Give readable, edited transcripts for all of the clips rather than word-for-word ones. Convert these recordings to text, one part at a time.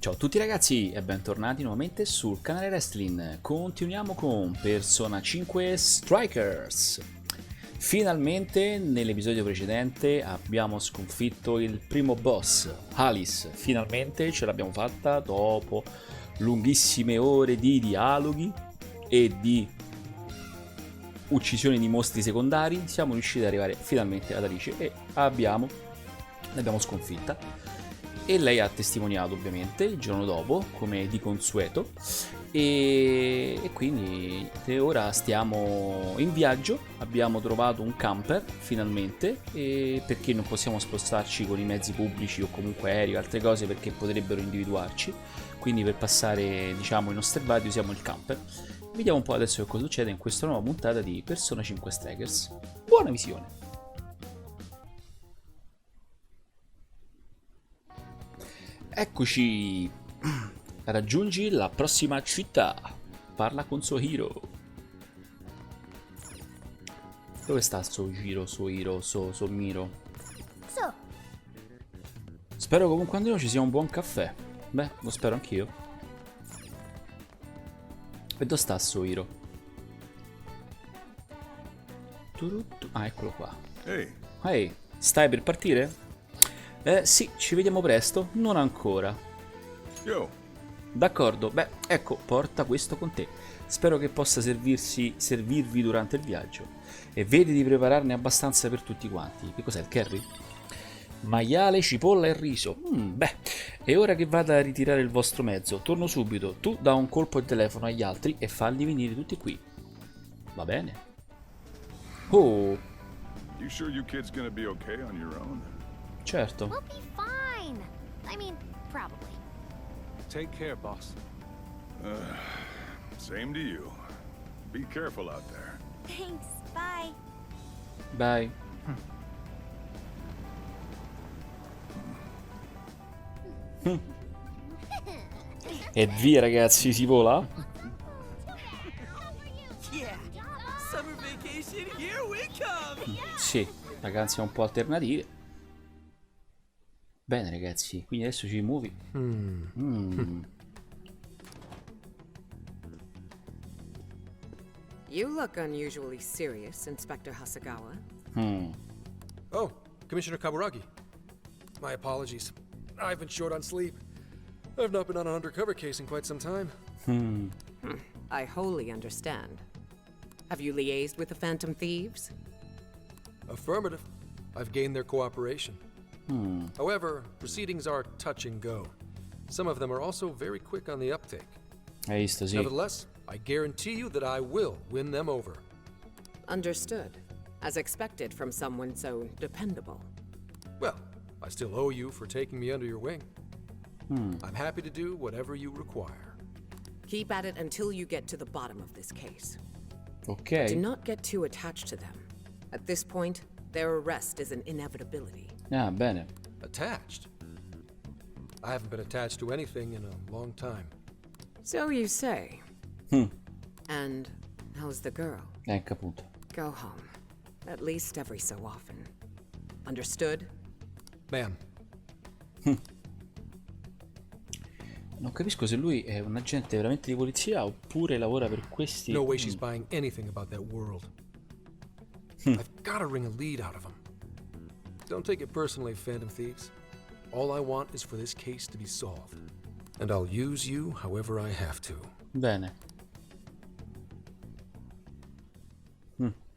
Ciao a tutti ragazzi e bentornati nuovamente sul canale Raistlin. Continuiamo con Persona 5 Strikers. Finalmente nell'episodio precedente abbiamo sconfitto il primo boss, Alice. Finalmente ce l'abbiamo fatta dopo lunghissime ore di dialoghi e di uccisioni di mostri secondari. Siamo riusciti ad arrivare finalmente ad Alice e l'abbiamo sconfitta. E lei ha testimoniato ovviamente il giorno dopo, come di consueto, e quindi ora stiamo in viaggio. Abbiamo trovato un camper finalmente, e perché non possiamo spostarci con i mezzi pubblici o comunque aerei o altre cose perché potrebbero individuarci, quindi per passare diciamo inosservati usiamo il camper. Vediamo un po' adesso che cosa succede in questa nuova puntata di Persona 5 Strikers. Buona visione! Eccoci, raggiungi la prossima città, parla con Sohiro. Dove sta Sohiro, Somiro? So, Spero comunque Andrea ci sia un buon caffè. Beh, lo spero anch'io. E dove sta Sohiro? Ah, eccolo qua. Ehi, stai per partire? Sì, ci vediamo presto, non ancora. Yo. D'accordo, beh, ecco, porta questo con te. Spero che possa servirvi durante il viaggio. E vedi di prepararne abbastanza per tutti quanti. Che cos'è, il curry? Maiale, cipolla e riso. Beh, è ora che vada a ritirare il vostro mezzo. Torno subito. Tu dà un colpo al telefono agli altri e falli venire tutti qui. Va bene. Oh, You sure you kids gonna be okay on your own? certo. we'll be fine. I mean, probably. Take care, boss. Same to you. Be careful out there. Thanks, bye. Dai. E via ragazzi, si vola? Yeah. Summer vacation, here we come. Sì, vacanze un po' alternative. Bene ragazzi, quindi adesso ci muovi. You look unusually serious, Inspector Hasagawa. Oh, Commissioner Kaburagi. My apologies. I've been short on sleep. I've not been on an undercover case in quite some time. I wholly understand. Have you liaised with the Phantom Thieves? Affirmative. I've gained their cooperation. However, proceedings are touch and go. Some of them are also very quick on the uptake. Hai visto, sì. Nevertheless, I guarantee you that I will win them over. Understood. As expected from someone so dependable. Well, I still owe you for taking me under your wing. I'm happy to do whatever you require. Keep at it until you get to the bottom of this case. Ok. Do not get too attached to them. At this point, their arrest is an inevitability. Ah, bene. Attached? I haven't been attached to anything in a long time. So you say. And how's the girl? Ecco appunto. Go home. At least every so often. Understood? Ma'am. Non capisco se lui è un agente veramente di polizia oppure lavora per questi... No way she's buying anything about that world. I've got to wring a lead out of him. Don't take it personally, Phantom Thieves. All I want is for this case to be solved. And I'll use you however I have to. Bene.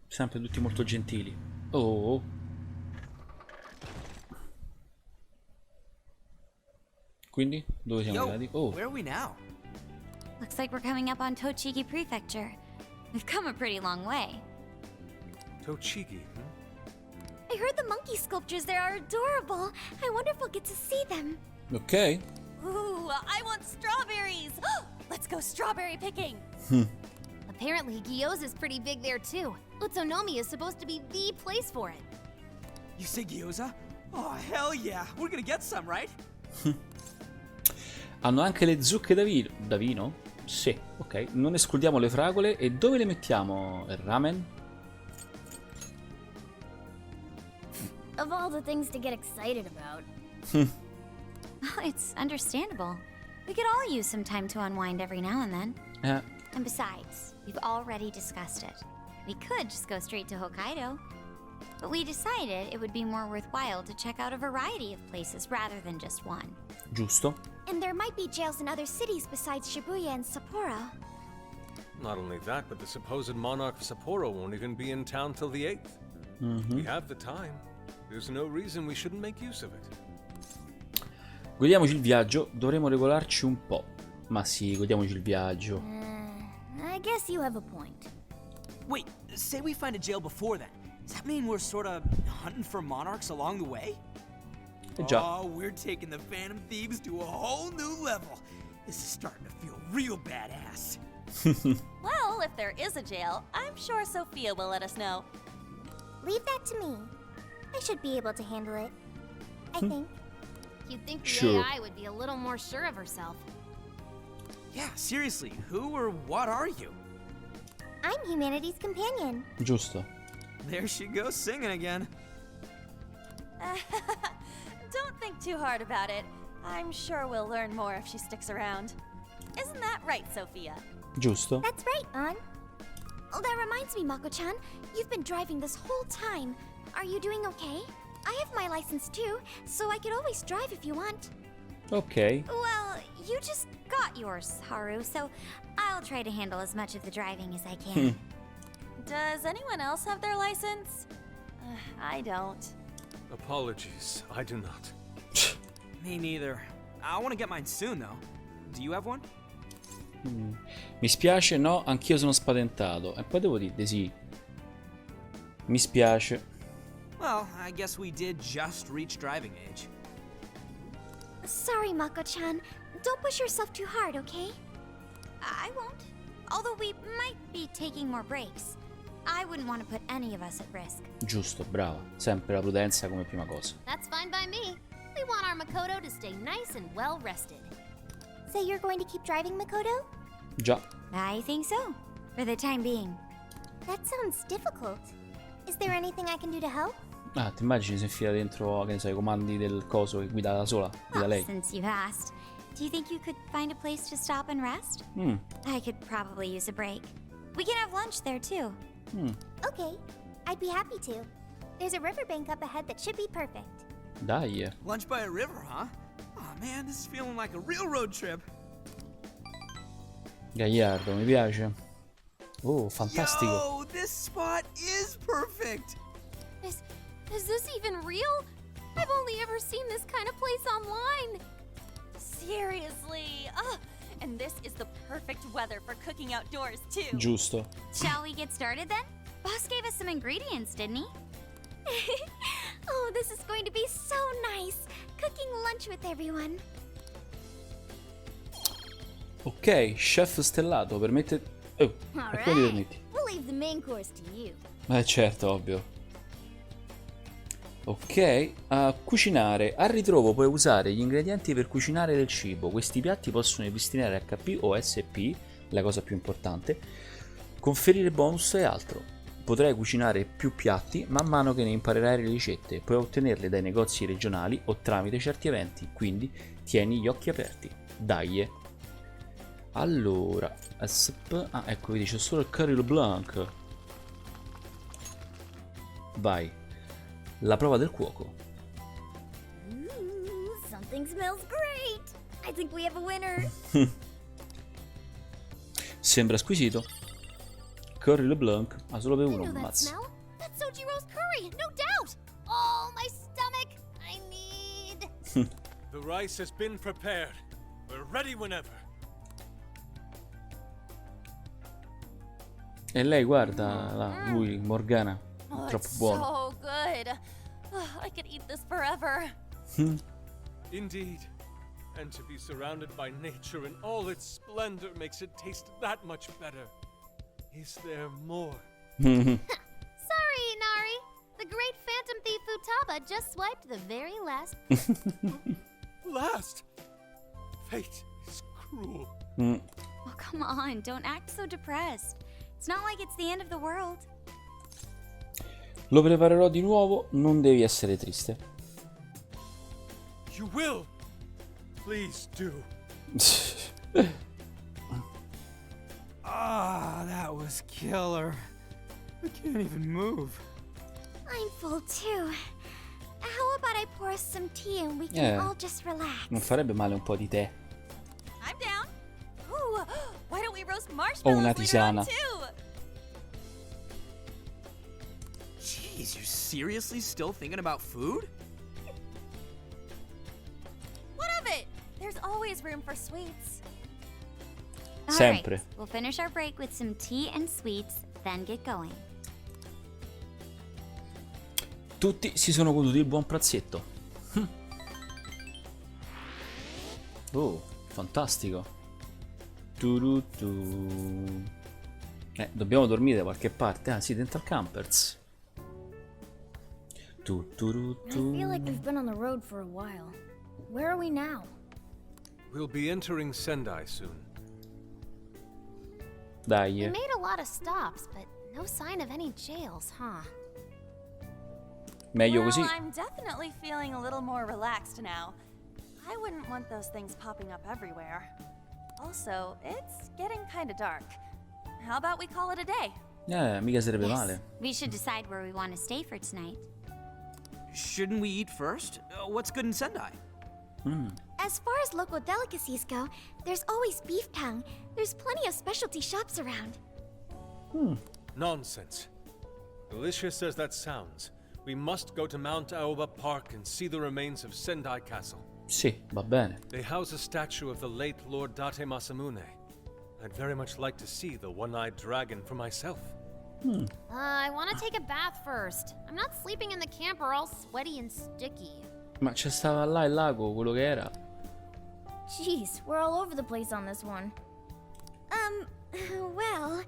Sempre tutti molto gentili. Oh. Quindi? Dove siamo arrivati? Oh. Where are we now? Looks like we're coming up on Tochigi Prefecture. We've come a pretty long way. Tochigi, I heard the monkey sculptures there are adorable. I wonder if we'll get to see them. Ok. Ooh, I want strawberries. Let's go strawberry picking. Apparently, Gyoza's pretty big there too. Utsunomiya is supposed to be the place for it. You say gyoza? Oh, hell yeah. We're gonna get some, right? Hanno anche le zucche da vino. Da vino? Sì, ok. Non escludiamo le fragole. E dove le mettiamo? Il ramen? Of all the things to get excited about. It's understandable. We could all use some time to unwind every now and then. And besides, we've already discussed it. We could just go straight to Hokkaido. But we decided it would be more worthwhile to check out a variety of places rather than just one. Giusto? And there might be jails in other cities besides Shibuya and Sapporo. Not only that, but the supposed monarch of Sapporo won't even be in town till the 8th. We have the time. There's no reason we shouldn't make use of it. Godiamoci il viaggio, dovremo regolarci un po'. Ma sì, godiamoci il viaggio. I guess you have a point. Wait, say we find a jail before that. Does that mean we're sort of hunting for monarchs along the way? Già. Oh, we're taking the Phantom Thieves to a whole new level. This is starting to feel real badass. Well, if there is a jail, I'm sure Sophia will let us know. Leave that to me. I should be able to handle it. I think. You'd think the Sure. AI would be a little more sure of herself. Yeah, seriously, who or what are you? I'm humanity's companion. Giusto. There she goes singing again. Don't think too hard about it. I'm sure we'll learn more if she sticks around. Isn't that right, Sophia? Giusto? That's right, An. Oh, that reminds me, Mako-chan. You've been driving this whole time. Are you doing okay? I have my license too, so I could always drive if you want. Ok. Well, you just got yours, Haru, so I'll try to handle as much of the driving as I can. Does anyone else have their license? I don't. Apologies, I do not. Me neither. I want to get mine soon, though. Do you have one? Mi spiace, no, anch'io sono spaventato. E poi devo dire sì. Mi spiace. Well, I guess we did just reach driving age. Sorry, Mako-chan. Don't push yourself too hard, okay? I won't. Although we might be taking more breaks. I wouldn't want to put any of us at risk. Giusto, brava. Sempre la prudenza come prima cosa. That's fine by me. We want our Makoto to stay nice and well rested. So you're going to keep driving, Makoto? Già. I think so. For the time being. That sounds difficult. Is there anything I can do to help? Ah, ti immagini se infila dentro, che ne so, i comandi del coso che guida da sola? Guida lei. Since you've asked, do you think you could find a place to stop and rest? I could probably use a break. We can have lunch there too. Okay, I'd be happy to. There's a riverbank up ahead that should be perfect. Dai. Lunch by a river, huh? Oh man, this is feeling like a real road trip. Gagliardo, mi piace. Oh, fantastico. Yo, this spot is perfect. Is this even real? I've only ever seen this kind of place online. Seriously. And this is the perfect weather for cooking outdoors, too. Giusto. Shall we get started then? Boss gave us some ingredients, didn't he? Oh, this is going to be so nice. Cooking lunch with everyone. Ok, chef stellato, permette... Oh, All e poi ti right. permetti. We'll leave the main course to you. Certo, ovvio. Ok, a cucinare. Al ritrovo puoi usare gli ingredienti per cucinare del cibo. Questi piatti possono ripristinare HP o SP, la cosa più importante, conferire bonus e altro. Potrai cucinare più piatti man mano che ne imparerai le ricette. Puoi ottenerle dai negozi regionali o tramite certi eventi, quindi tieni gli occhi aperti. Dajee. Allora, ecco, vedi, c'è solo il curry blanc. Vai. La prova del cuoco. Ooh, something smells great. I think we have a winner. Sembra squisito. Curry LeBlanc ha solo per I uno, know that mazza. smell. That's Sojiro's curry, no doubt. Oh, my stomach. I need... The rice has been prepared. We're ready whenever. E lei guarda, là, lui, Morgana. Oh, Troppo it's buono. so good. I could eat this forever. Indeed. And to be surrounded by nature in all its splendor makes it taste that much better. Is there more? Sorry, Inari. The great phantom thief Futaba just swiped the very last... Last! Fate is cruel. Oh, come on. Don't act so depressed. It's not like it's the end of the world. Lo preparerò di nuovo, non devi essere triste. You will! Please do. Ah, that was killer. I can't even move. I'm full too. How about I pour us some tea and we can all just relax? Non farebbe male un po' di tè. I'm down. Ooh, why don't we roast O marshmallows una later on tisana. too? Jeez, you're seriously still thinking about food? What of it? There's always room for sweets. All Sempre. right, we'll finish our break with some tea and sweets, then get going. Tutti si sono goduti il buon pranzetto. Oh, fantastico. Turutu. Dobbiamo dormire da qualche parte. Ah, sì, dentro al campers. I feel like we've been on the road for a while. Where are we now? We'll be entering Sendai soon. We Dai. made a lot of stops, but no sign of any jails, huh? Meglio Well, così. I'm definitely feeling a little more relaxed now. I wouldn't want those things popping up everywhere. Also, it's getting kind of dark. How about we call it a day? Mica sarebbe male. We should decide where we want to stay for tonight. Shouldn't we eat first? What's good in Sendai? As far as local delicacies go, there's always beef tongue. There's plenty of specialty shops around. Nonsense. Delicious as that sounds, we must go to Mount Aoba Park and see the remains of Sendai Castle. Sì, va bene. They house a statue of the late Lord Date Masamune. I'd very much like to see the one-eyed dragon for myself. I want to take a bath first. I'm not sleeping in the camper all sweaty and sticky. Ma c'è stava là il lago, quello che era. Jeez, we're all over the place on this one. Well,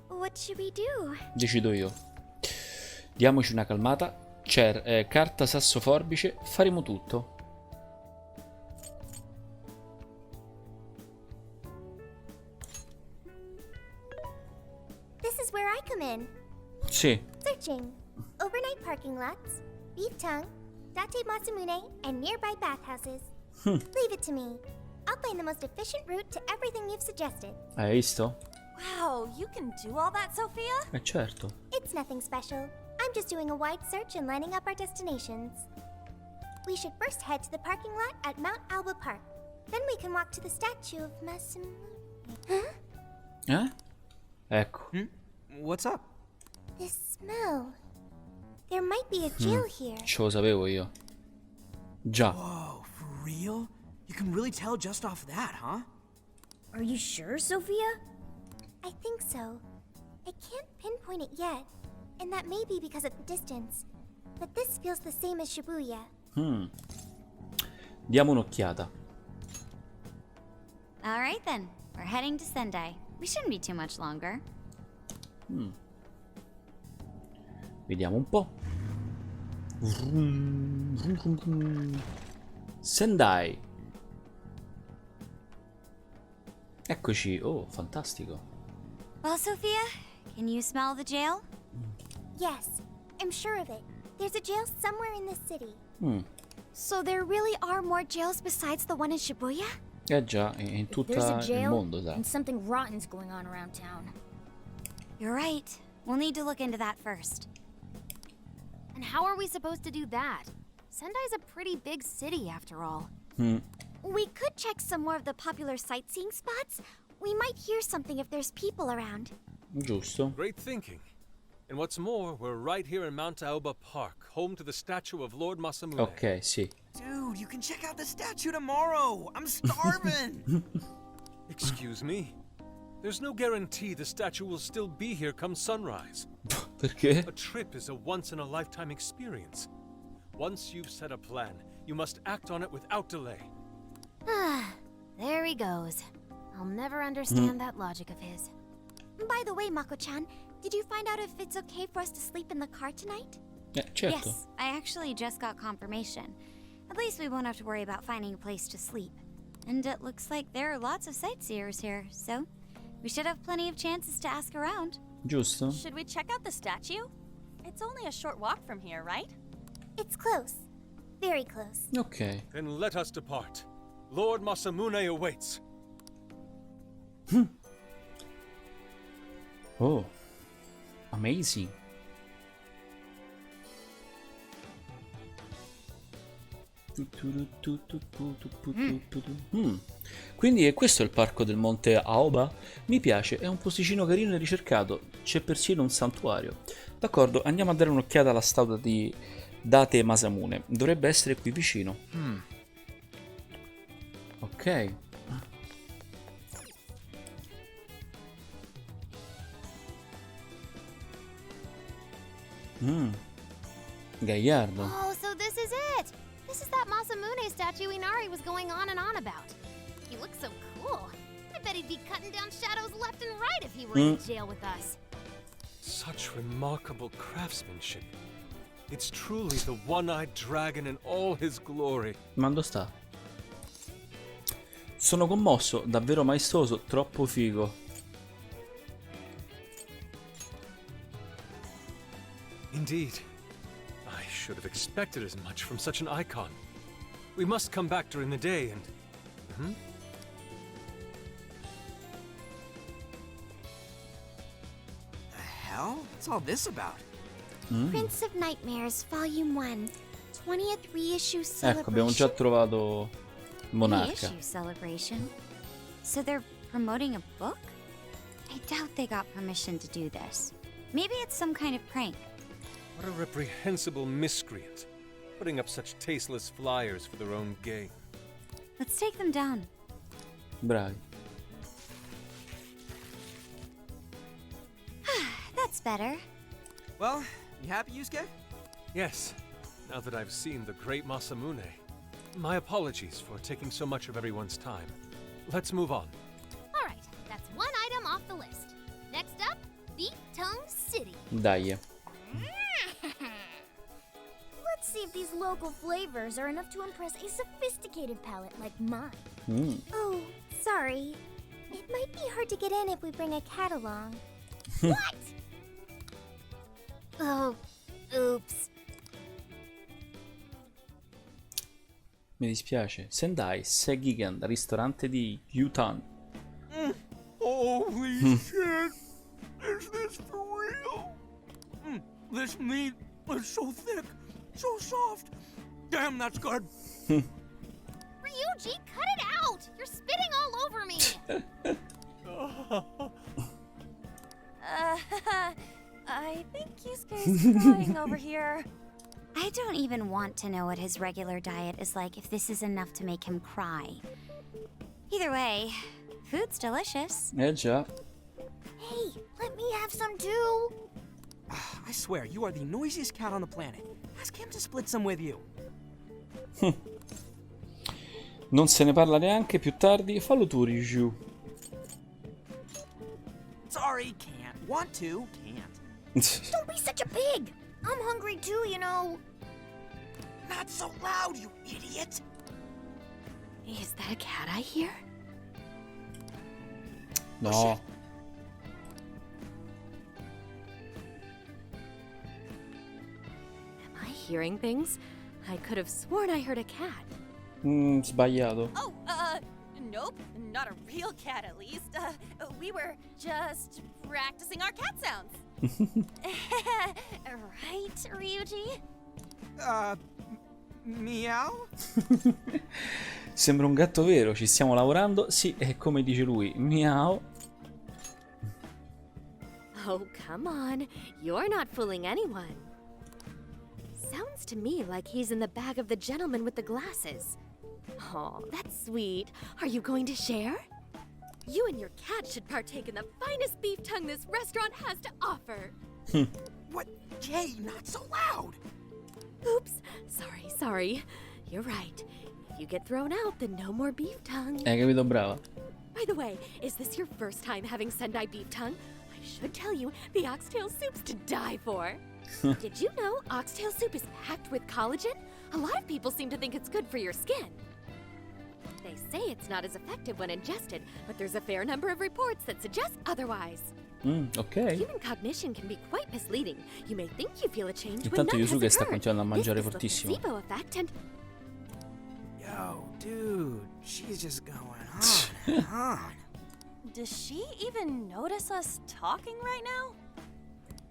what should we do? Decido io. Diamoci una calmata. Carta, sasso, forbice. Faremo tutto. This is where I come in. Sì. Searching. Overnight parking lots, beef tongue, Date Masamune, and nearby bathhouses. Leave it to me. I'll find the most efficient route to everything you've suggested. Hai visto? Wow, you can do all that, Sophia? Certo. It's nothing special. I'm just doing a wide search and lining up our destinations. We should first head to the parking lot at Mount Alba Park. Then we can walk to the statue of Masamune. Huh? Ecco. What's up? This smell. There might be a jail here. Ce lo sapevo io. Già. Whoa, for real? You can really tell just off that, huh? Are you sure, Sophia? I think so. I can't pinpoint it yet, and that may be because of the distance. But this feels the same as Shibuya. Diamo un'occhiata. All right then, we're heading to Sendai. We shouldn't be too much longer. Vediamo un po'. Sendai. Eccoci. Oh, fantastico. Well, Sophia, can you smell the jail? Yes, I'm sure of it. There's a jail somewhere in this city. So there really are more jails besides the one in Shibuya? Già, in There's tutto a il jail, mondo, sa. and something rotten's going on around town. You're right. We'll need to look into that first. And how are we supposed to do that? Sendai's a pretty big city, after all. We could check some more of the popular sightseeing spots. We might hear something if there's people around. Giusto. Great thinking. And what's more, we're right here in Mount Aoba Park, home to the statue of Lord Masamune. Ok, sì. Dude, you can check out the statue tomorrow. I'm starving. Excuse me? There's no guarantee the statue will still be here come sunrise. Perché? A trip is a once-in-a-lifetime experience. Once you've set a plan, you must act on it without delay. There he goes. I'll never understand that logic of his. By the way, Mako-chan, did you find out if it's okay for us to sleep in the car tonight? Certo. Yes, I actually just got confirmation. At least we won't have to worry about finding a place to sleep. And it looks like there are lots of sightseers here, so we should have plenty of chances to ask around. Giusto? Should we check out the statue? It's only a short walk from here, right? It's close. Very close. Ok. Then let us depart. Lord Masamune awaits. Oh, amazing. Quindi questo è il parco del monte Aoba? Mi piace, è un posticino carino e ricercato, c'è persino un santuario. D'accordo, andiamo a dare un'occhiata alla statua di Date Masamune, dovrebbe essere qui vicino. Ok. Gagliardo. Oh, so this is it! This is that Masamune statue Inari was going on about. He looks so cool. I bet he'd be cutting down shadows left and right if he were in jail with us. Such remarkable craftsmanship. It's truly the one-eyed dragon in all his glory. Ma dove sta? Sono commosso, davvero maestoso, troppo figo. Indeed. I should have expected as much from such an icon. We must come back during the day and... The hell? What's all this about? Prince of Nightmares, Volume 1. 20th reissue celebration. Ecco, abbiamo già trovato Monarca. Reissue celebration? So they're promoting a book? I doubt they got permission to do this. Maybe it's some kind of prank. What a reprehensible miscreant. Putting up such tasteless flyers for their own gain. Let's take them down. Bravi. That's better. Well, you happy, Yusuke? Yes, now that I've seen the great Masamune. My apologies for taking so much of everyone's time. Let's move on. All right, that's one item off the list. Next up, Beef Tongue City. Dai. Let's see if these local flavors are enough to impress a sophisticated palate like mine. Oh, sorry. It might be hard to get in if we bring a cat along. What? Oh, oops. Mi dispiace. Sendai, Segigan, ristorante di Yutan. Holy shit! Is this for real? This meat is so thick, so soft. Damn, that's good. Ryuji, cut it out! You're spitting all over me! I think Yusuke's crying over here. I don't even want to know what his regular diet is like if this is enough to make him cry. Either way, food's delicious. Già. Hey, let me have some too! I swear, you are the noisiest cat on the planet. Ask him to split some with you. Non se ne parla neanche più tardi. Fallo tu, Riju. Sorry, can't. Want to, can't. Don't be such a pig! I'm hungry too, you know. Not so loud, you idiot! Is that a cat I hear? No. Am I hearing things? I could have sworn I heard a cat. Sbagliato. Oh, nope, not a real cat at least. We were just practicing our cat sounds. Right, Ryuji? Meow? Sembra un gatto vero, ci stiamo lavorando. Sì, è come dice lui. Miau. Oh, come on. You're not fooling anyone. Sounds to me like he's in the bag of the gentleman with the glasses. Oh, that's sweet. Are you going to share? You and your cat should partake in the finest beef tongue this restaurant has to offer. What? Jay, not so loud! Oops. Sorry. You're right. If you get thrown out, then no more beef tongue. Hai capito, brava. By the way, is this your first time having Sendai beef tongue? I should tell you, the oxtail soup's to die for. Did you know oxtail soup is packed with collagen? A lot of people seem to think it's good for your skin. They say it's not as effective when ingested, but there's a fair number of reports that suggest otherwise. Ok. Human cognition can be quite misleading. You may think you feel a change when Intanto none has Yusuke sta occurred. continuando a mangiare This is the fortissimo. placebo effect and... Yo, Dude, she's just going on and on. Does she even notice us talking right now?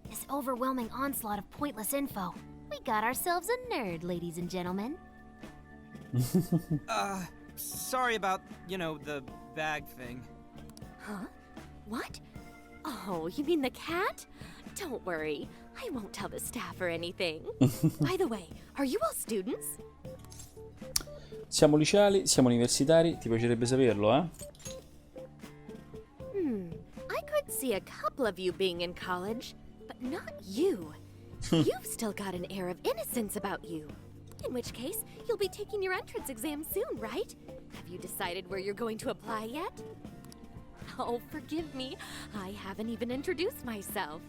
This overwhelming onslaught of pointless info. We got ourselves a nerd, ladies and gentlemen. Sorry about, the bag thing. Huh? What? Oh, you mean the cat? Don't worry, I won't tell the staff or anything. By the way, are you all students? Siamo liceali, siamo universitari, ti piacerebbe saperlo, eh? I could see a couple of you being in college, but not you. You've still got an air of innocence about you. In which case, you'll be taking your entrance exam soon, right? Have you decided where you're going to apply yet? Oh, forgive me. I haven't even introduced myself.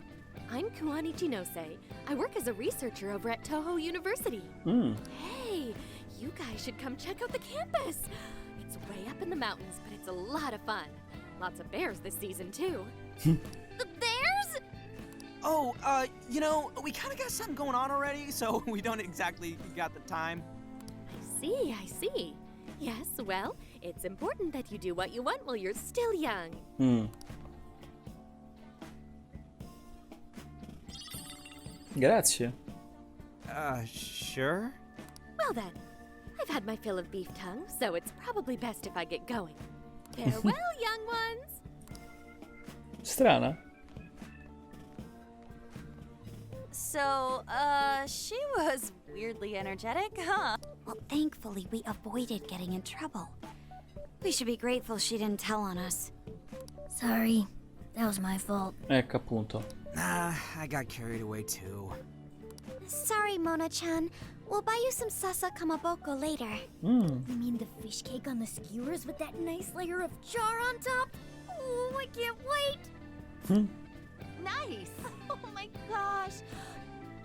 I'm Kuani Chinose. I work as a researcher over at Toho University. Hey, you guys should come check out the campus. It's way up in the mountains, but it's a lot of fun. Lots of bears this season, too. The bears? Oh, we kind of got something going on already, so we don't exactly got the time. I see. Yes, well, it's important that you do what you want while you're still young. Grazie. Sure? Well then, I've had my fill of beef tongue, so it's probably best if I get going. Farewell, young ones! Strana. So, she was weirdly energetic, huh? Well, thankfully, we avoided getting in trouble. We should be grateful she didn't tell on us. Sorry, that was my fault. Ecco appunto. Nah, I got carried away too. Sorry, Mona-chan. We'll buy you some sasa kamaboko later. You mean the fish cake on the skewers with that nice layer of char on top? Oh, I can't wait! Nice! Oh my gosh!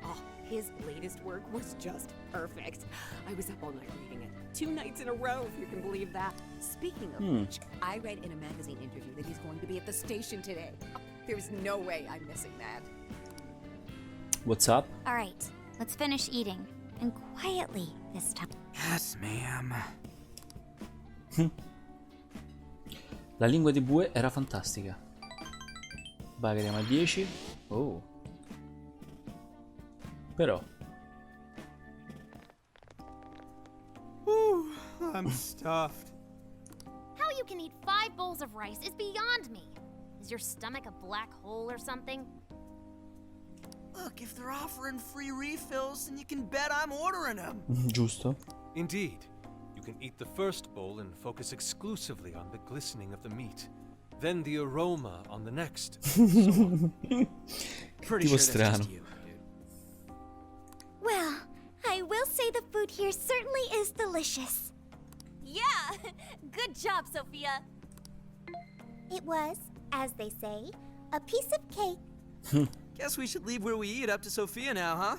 Oh, his latest work was just perfect. I was up all night reading it. 2 nights in a row, if you can believe that. Speaking of which, I read in a magazine interview that he's going to be at the station today. Oh, there's no way I'm missing that. What's up? All right, let's finish eating. And quietly this time. Yes, ma'am. La lingua di bue era fantastica. Pagheremo a 10. Oh. Però. Whew, I'm stuffed. How you can eat 5 bowls of rice is beyond me. Is your stomach a black hole or something? Look, if they're offering free refills, then you can bet I'm ordering them. Giusto. Indeed. You can eat the first bowl and focus exclusively on the glistening of the meat. Then the aroma on the next. Pretty sure that's just you, dude. Well, I will say the food here certainly is delicious. Yeah! Good job, Sophia! It was, as they say, a piece of cake. Guess we should leave where we eat up to Sophia now, huh?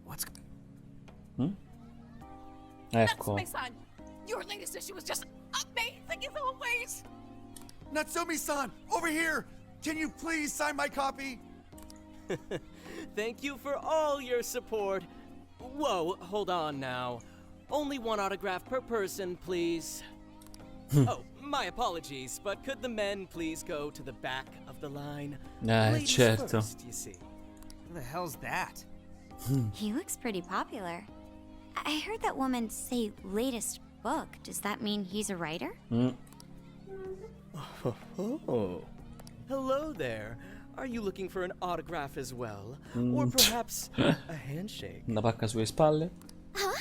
What's... Ecco. Natsumi-san, your latest issue was just amazing as always! Natsumi-san, over here! Can you please sign my copy? Thank you for all your support. Whoa, hold on now. Only 1 autograph per person, please. Oh, my apologies, but could the men please go to the back of the line? Ladies certo. First, you see. Who the hell's that? He looks pretty popular. I heard that woman say latest book. Does that mean he's a writer? Oh. Hello there. Are you looking for an autograph as well? Or perhaps a handshake? Una pacca sulle spalle. Huh?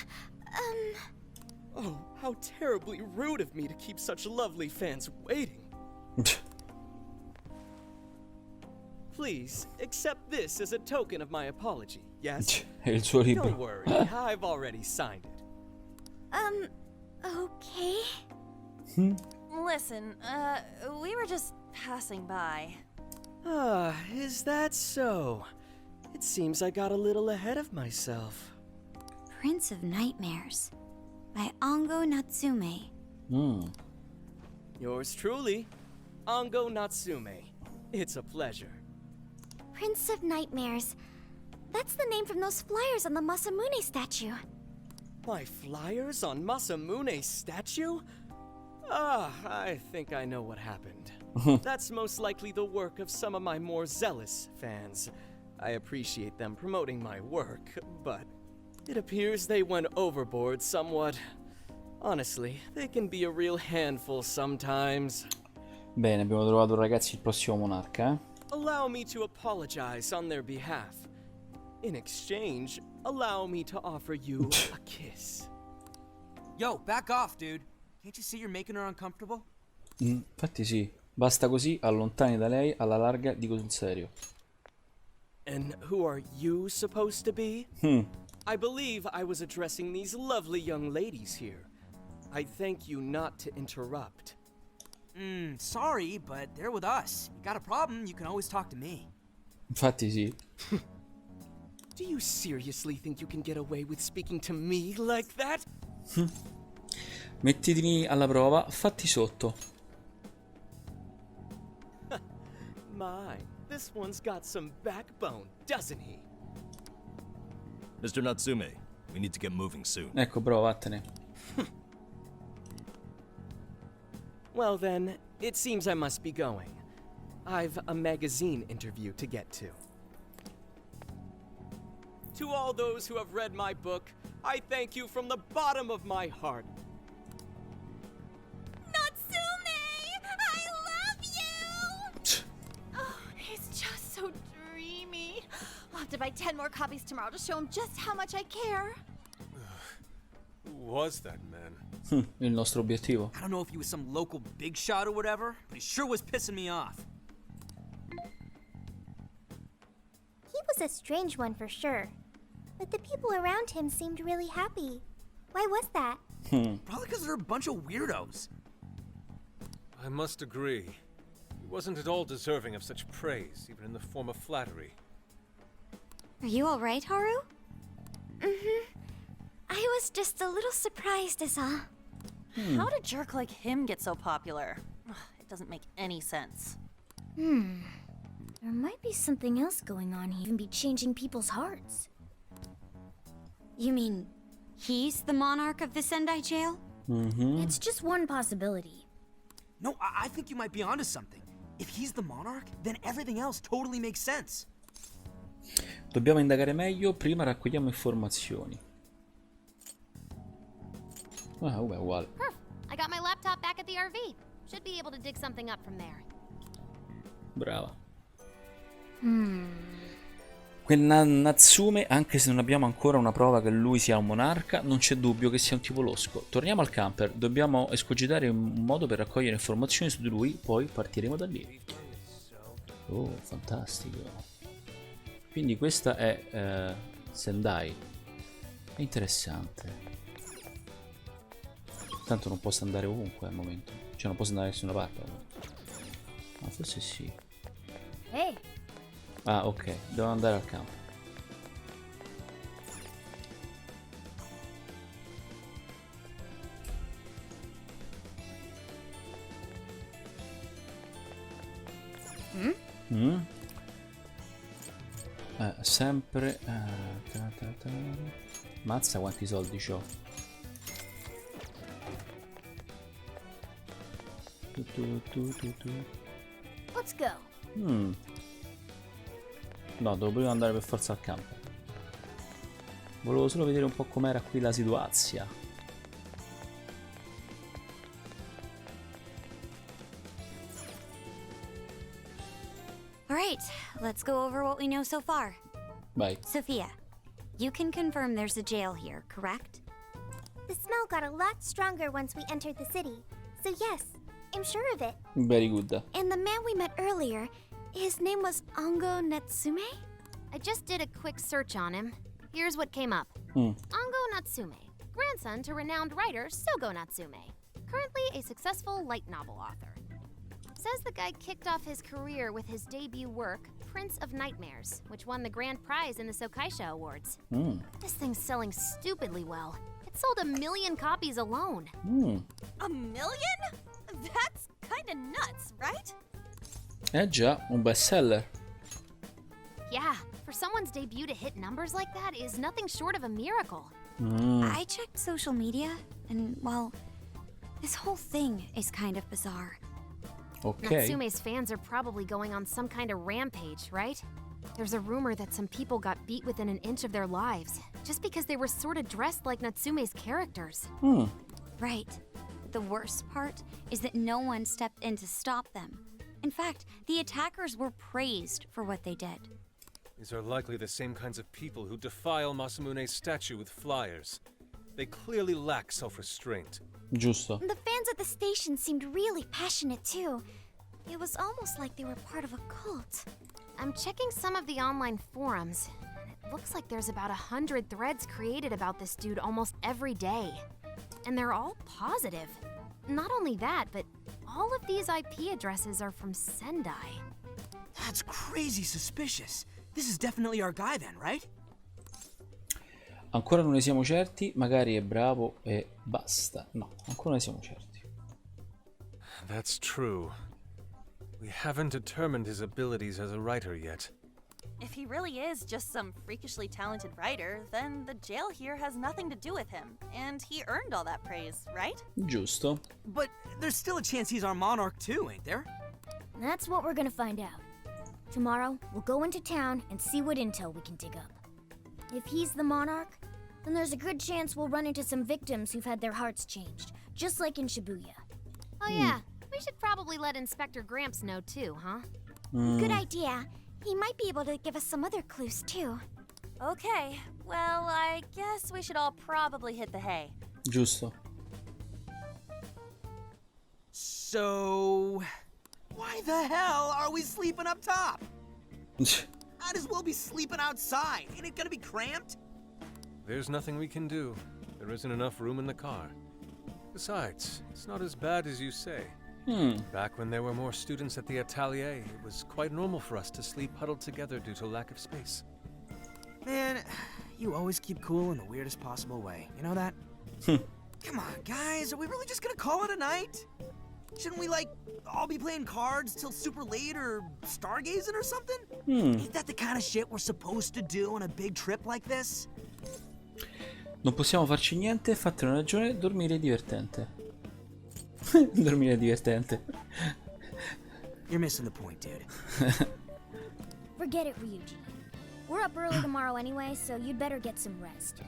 Oh, how terribly rude of me to keep such lovely fans waiting. Please, accept this as a token of my apology, yes? È il suo libro. Don't worry, I've already signed it. Okay. Listen, we were just passing by. Ah, is that so? It seems I got a little ahead of myself. Prince of Nightmares by Ango Natsume. Yours truly, Ango Natsume. It's a pleasure. Prince of Nightmares. That's the name from those flyers on the Masamune statue. My flyers on Masamune's statue? Ah, I think I know what happened. That's most likely the work of some of my more zealous fans. I appreciate them promoting my work, but it appears they went overboard somewhat. Honestly, they can be a real handful sometimes. Bene, abbiamo trovato ragazzi il prossimo monarca. Allow me to apologize on their behalf. In exchange, allow me to offer you a kiss. Yo, back off, dude. Can't you see you're making her uncomfortable? Infatti sì, basta così, allontani da lei, alla larga, dico sul serio. And who are you supposed to be? I believe I was addressing these lovely young ladies here. I thank you not to interrupt. Sorry, but they're with us. You got a problem, you can always talk to me. Infatti sì. Do you seriously think you can get away with speaking to me like that? Mettiteli alla prova, fatti sotto. My, this one's got some backbone, doesn't he? Mr. Natsume, we need to get moving soon. Ecco, bravo, vattene. Well then, it seems I must be going. I've a magazine interview to get to. To all those who have read my book, I thank you from the bottom of my heart. Natsume! I love you! Oh, he's just so dreamy. I'll have to buy 10 more copies tomorrow to show him just how much I care. Who was that man? Il nostro obiettivo. I don't know if he was some local big shot or whatever, but he sure was pissing me off. He was a strange one for sure. But the people around him seemed really happy. Why was that? Probably because they're a bunch of weirdos. I must agree. He wasn't at all deserving of such praise, even in the form of flattery. Are you alright, Haru? I was just a little surprised is all. How did a jerk like him get so popular? Ugh, it doesn't make any sense. There might be something else going on here. Even be changing people's hearts. You mean he's the monarch of the Sendai jail? It's just one possibility. No, I think you might be onto something. If he's the monarch, then everything else totally makes sense. Dobbiamo indagare meglio, prima raccogliamo informazioni. Ah, vabbè, uguale. I got my laptop back at the RV. Should be able to dig something up from there. Brava. Quel Natsume, anche se non abbiamo ancora una prova che lui sia un monarca, non c'è dubbio che sia un tipo losco. Torniamo al camper, dobbiamo escogitare un modo per raccogliere informazioni su di lui, poi partiremo da lì. Oh, fantastico. Quindi questa è Sendai. È interessante. Tanto non posso andare ovunque al momento. Cioè non posso andare da nessuna parte. Ma forse sì. Hey. Ah, ok, devo andare al campo. Sempre mazza quanti soldi c'ho. Let's go. No, devo prima andare per forza al campo. Volevo solo vedere un po' com'era qui la situazione. Alright, let's go over what we know so far. Vai. Sophia, you can confirm there's a jail here, correct? The smell got a lot stronger once we entered the city. So yes, I'm sure of it. Very good. And the man we met earlier, his name was Ongo Natsume? I just did a quick search on him. Here's what came up. Ongo Natsume, grandson to renowned writer Sogo Natsume, currently a successful light novel author. Says the guy kicked off his career with his debut work, Prince of Nightmares, which won the grand prize in the Sokaisha Awards. This thing's selling stupidly well. It sold 1 million copies alone. 1 million? That's kinda nuts, right? Già, un bestseller. Yeah, for someone's debut to hit numbers like that is nothing short of a miracle. I checked social media, and, well, this whole thing is kind of bizarre. Ok. Natsume's fans are probably going on some kind of rampage, right? There's a rumor that some people got beat within an inch of their lives, just because they were sort of dressed like Natsume's characters. Right. The worst part is that no one stepped in to stop them. In fact, the attackers were praised for what they did. These are likely the same kinds of people who defile Masamune's statue with flyers. They clearly lack self-restraint. Giusto. The fans at the station seemed really passionate too. It was almost like they were part of a cult. I'm checking some of the online forums, and it looks like there's about 100 threads created about this dude almost every day. And they're all positive. Not only that, but all of these IP addresses are from Sendai. That's crazy suspicious. This is definitely our guy then, right? Ancora non ne siamo certi, magari è bravo e basta. No, ancora non ne siamo certi. That's true. We haven't determined his abilities as a writer yet. If he really is just some freakishly talented writer, then the jail here has nothing to do with him, and he earned all that praise, right? Giusto. But there's still a chance he's our monarch too, ain't there? That's what we're gonna find out. Tomorrow, we'll go into town and see what intel we can dig up. If he's the monarch, then there's a good chance we'll run into some victims who've had their hearts changed, just like in Shibuya. Oh yeah, we should probably let Inspector Gramps know too, huh? Good idea. He might be able to give us some other clues too. Okay, well, I guess we should all probably hit the hay. Giusto. So, why the hell are we sleeping up top? Might as well be sleeping outside. Ain't it gonna be cramped? There's nothing we can do. There isn't enough room in the car. Besides, it's not as bad as you say. Back when there were more students at the atelier, it was quite normal for us to sleep huddled together due to lack of space. Man, you always keep cool in the weirdest possible way. You know that? Come on, guys. Are we really just gonna call it a night? Shouldn't we, like, all be playing cards till super late or stargazing or something? Ain't that the kind of shit we're supposed to do on a big trip like this? Non possiamo farci niente, fate una ragione, dormire è divertente. Dormire è divertente. You're missing the point, dude. Forget it, Ryuji. We're up early tomorrow anyway, so you'd better get some rest.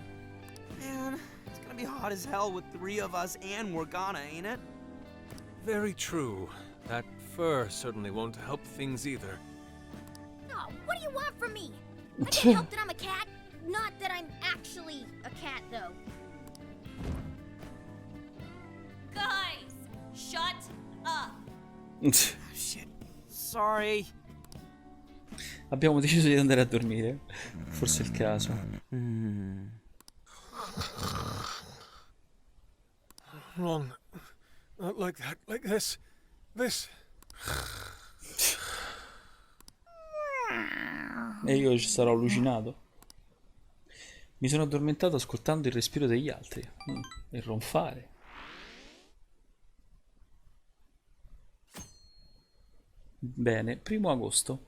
Man, it's gonna be hot as hell with 3 of us and Morgana, ain't it? Very true. That fur certainly won't help things either. Oh, what do you want from me? I can't help that I'm a cat. Not that I'm actually a cat, though. Guys, shut up. Shit. Sorry. Abbiamo deciso di andare a dormire. Forse è il caso. Wrong. Not like that. Like this. This. E io ci sarò allucinato. Mi sono addormentato ascoltando il respiro degli altri. Il ronfare. Bene, 1 agosto.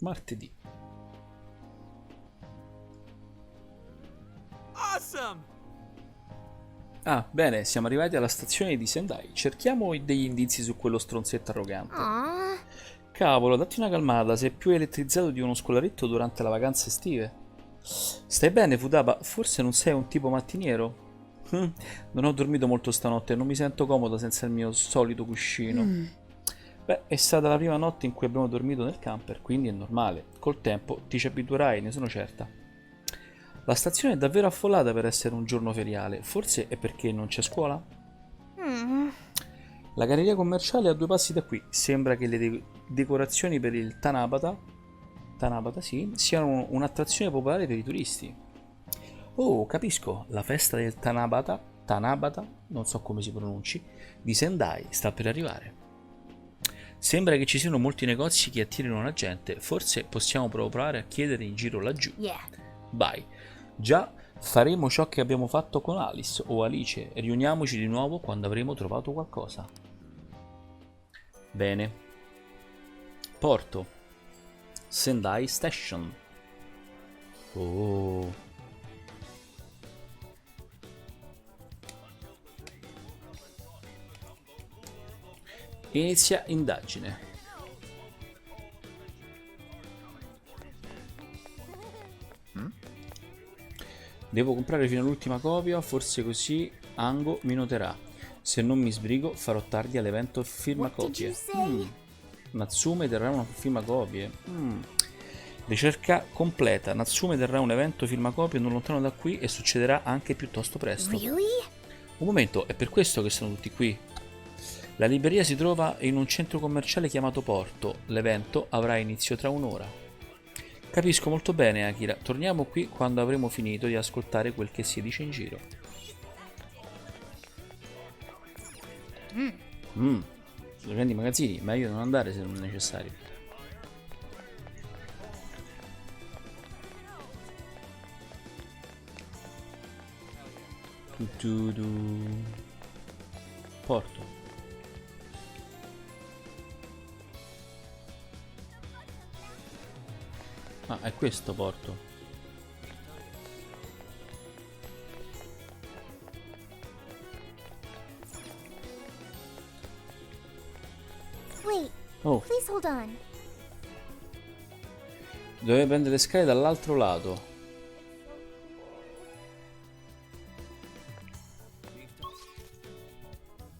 Martedì. Awesome! Ah, bene, siamo arrivati alla stazione di Sendai. Cerchiamo degli indizi su quello stronzetto arrogante. Cavolo, datti una calmata, sei più elettrizzato di uno scolaretto durante le vacanze estive. Stai bene, Futaba? Forse non sei un tipo mattiniero? Non ho dormito molto stanotte e non mi sento comoda senza il mio solito cuscino. Beh, è stata la prima notte in cui abbiamo dormito nel camper, quindi è normale. Col tempo ti ci abituerai, ne sono certa. La stazione è davvero affollata per essere un giorno feriale. Forse è perché non c'è scuola? La galleria commerciale è a 2 passi da qui. Sembra che le decorazioni per il Tanabata sì, siano un'attrazione popolare per i turisti. Oh, capisco. La festa del Tanabata, non so come si pronunci, di Sendai sta per arrivare. Sembra che ci siano molti negozi che attirino la gente. Forse possiamo provare a chiedere in giro laggiù. Vai. Già, faremo ciò che abbiamo fatto con Alice o Alice. Riuniamoci di nuovo quando avremo trovato qualcosa. Bene. Porto. Sendai Station. Oh. Inizia indagine. Devo comprare fino all'ultima copia, forse così Ango mi noterà. Se non mi sbrigo farò tardi all'evento firma copie. Natsume terrà una firma copie. Ricerca completa. Natsume terrà un evento firma copie non lontano da qui e succederà anche piuttosto presto. Un momento, è per questo che sono tutti qui. La libreria si trova in un centro commerciale chiamato Porto. L'evento avrà inizio tra un'ora. Capisco molto bene, Akira. Torniamo qui quando avremo finito di ascoltare quel che si dice in giro. Sono grandi magazzini, meglio non andare se non è necessario. Porto. Ah, è questo Porto. Wait. Please hold on. Doveva prendere le scale dall'altro lato.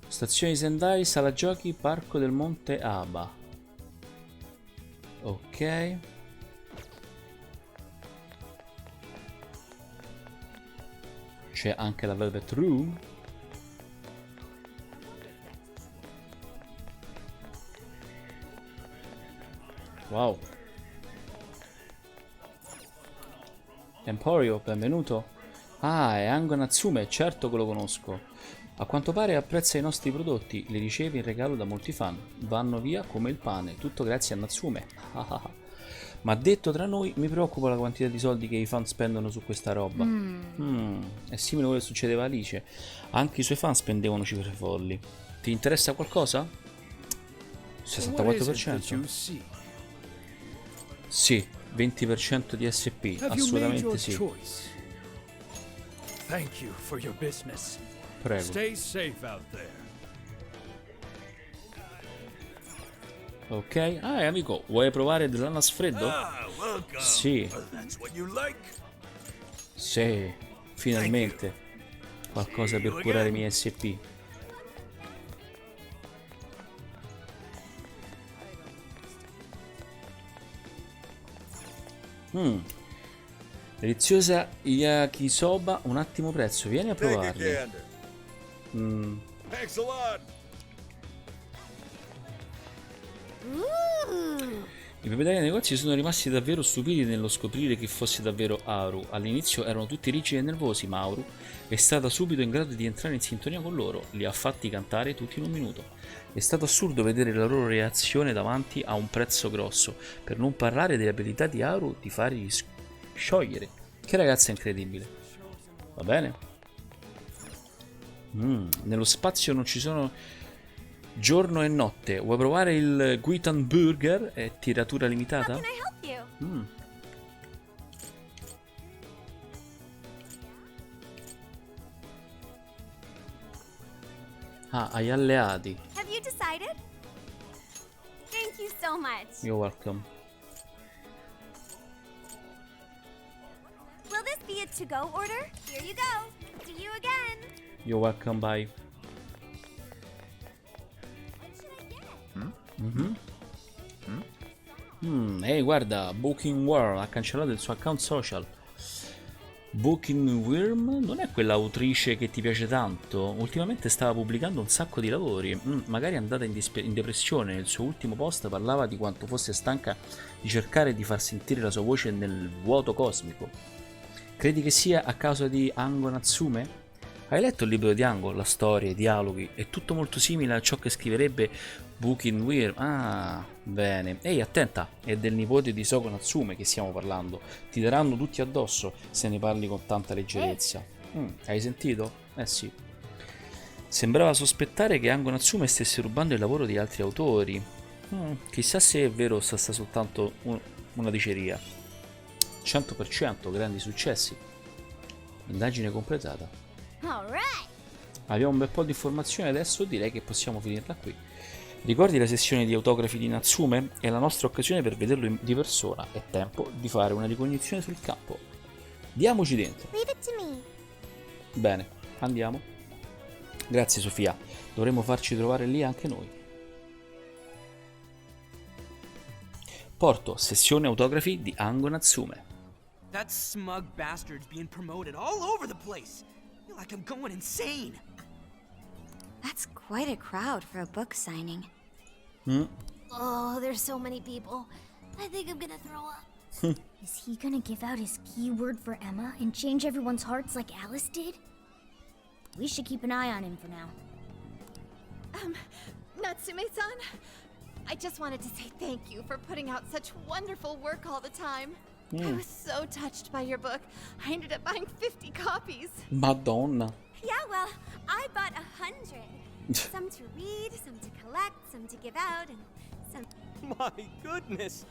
Stazione di Sendai, sala giochi, parco del Monte Aba. Ok. C'è anche la Velvet Room. Wow. Emporio, benvenuto. Ah, è Ango Natsume, certo che lo conosco. A quanto pare apprezza i nostri prodotti, li riceve in regalo da molti fan. Vanno via come il pane, tutto grazie a Natsume. Ma detto tra noi, mi preoccupa la quantità di soldi che i fan spendono su questa roba. È simile a quello che succedeva a Alice. Anche i suoi fan spendevano cifre folli. Ti interessa qualcosa? 64%. Sì, 20% di SP, assolutamente sì. Thank you for your business. Prego. Stay safe out there. Ok, amico, vuoi provare dell'ananas freddo? Sì. Sì, finalmente qualcosa per curare i miei SP. Deliziosa yakisoba, un attimo prezzo, vieni a provarli. Thanks a lot. I proprietari dei negozi sono rimasti davvero stupiti nello scoprire chi fosse davvero Haru. All'inizio erano tutti rigidi e nervosi, ma Haru è stata subito in grado di entrare in sintonia con loro. Li ha fatti cantare tutti in un minuto. È stato assurdo vedere la loro reazione davanti a un prezzo grosso, per non parlare delle abilità di Haru di farli sciogliere. Che ragazza incredibile. Va bene? Nello spazio non ci sono giorno e notte. Vuoi provare il Guitan Burger? È tiratura limitata? Ah, hai alleati. Have you decided? Thank you so much. You're welcome. Will this be a to-go order? Here you go. See you again. You're welcome, bye. Ehi, guarda, Booking Worm ha cancellato il suo account social. Booking Worm non è quell'autrice che ti piace tanto? Ultimamente stava pubblicando un sacco di lavori. Magari è andata in depressione. Il suo ultimo post parlava di quanto fosse stanca di cercare di far sentire la sua voce nel vuoto cosmico. Credi che sia a causa di Ango Natsume? Hai letto il libro di Ango? La storia, i dialoghi, è tutto molto simile a ciò che scriverebbe Booking Worm. Ah, bene. Ehi, attenta, è del nipote di Soko Natsume che stiamo parlando. Ti daranno tutti addosso se ne parli con tanta leggerezza. Hai sentito? Eh sì. Sembrava sospettare che Ango Natsume stesse rubando il lavoro di altri autori. Chissà se è vero o sta soltanto una diceria. 100%, grandi successi. Indagine completata. All right. Abbiamo un bel po' di informazioni adesso, direi che possiamo finirla qui. Ricordi la sessione di autografi di Natsume? È la nostra occasione per vederlo di persona. È tempo di fare una ricognizione sul campo. Diamoci dentro. Leave it to me. Bene, andiamo. Grazie Sofia, dovremmo farci trovare lì anche noi. Porto, sessione autografi di Ango Natsume. That smug bastard's being promoted all over the place. I feel like I'm going insane. That's quite a crowd for a book signing. Oh, there's so many people. I think I'm gonna throw up. Is he gonna give out his keyword for Emma and change everyone's hearts like Alice did? We should keep an eye on him for now. Natsume-san, I just wanted to say thank you for putting out such wonderful work all the time. I was so touched by your book. I ended up buying 50 copies. Madonna. Yeah, well, I bought 100. Some to read, some to collect, some to give out, and some... My goodness!